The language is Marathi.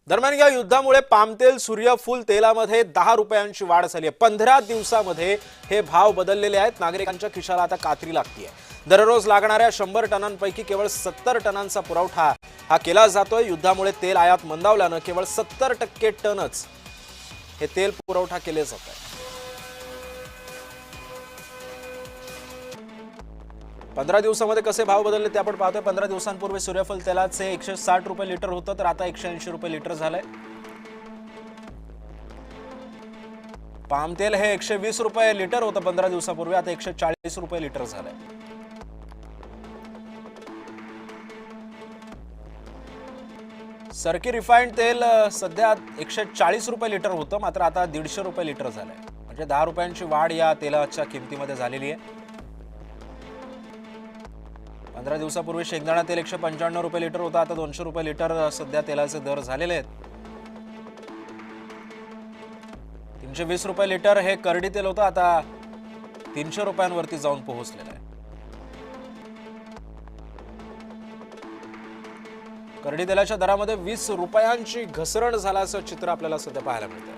दरम्यान या युद्धामुळे पामतेल सूर्यफूल तेलामध्ये 10 रुपयांची वाढ झाली आहे। 15 दिवसांमध्ये हे भाव बदललेले आहेत। नागरिकांच्या खिशाला आता कात्री लागतीये। दररोज लागणाऱ्या 100 टनांपैकी केवळ 70 टनांचा पुरवठा हा केला जातोय। युद्धामुळे तेल आयात मंदावल्यानं केवळ 70% टनच हे तेल पुरवठा केले जात आहे। 15 दिवसांमध्ये कसे भाव बदलले ते आपण पाहतोय। 15 दिवसांपूर्वी सूर्यफूल तेलाचे 160 रुपये लिटर होतं, तर आता 180 रुपये लिटर झालंय। पाम तेल हे 120 रुपये लिटर होतं 15 दिवसांपूर्वी, आता 140 रुपये लिटर झालंय। सरकी रिफाइंड तेल सध्या 140 रुपये लिटर होतं, मात्र आता 150 रुपये लिटर झालंय। म्हणजे 10 रुपयांची वाढ या तेलाच्या किमतीमध्ये झालेली आहे। 15 दिवसापूर्वी शेंगदाणा तेल 195 रुपये लिटर होता, आता 200 रुपये लिटर सध्या तेलाचे दर झालेले आहेत। 320 रुपये लिटर हे करडी तेल होतं, आता 300 रुपयांवरती जाऊन पोहोचलेलं आहे। करडी तेलाच्या दरामध्ये 20 रुपयांची घसरण झाल्याचं चित्र आपल्याला सध्या पाहायला मिळतंय।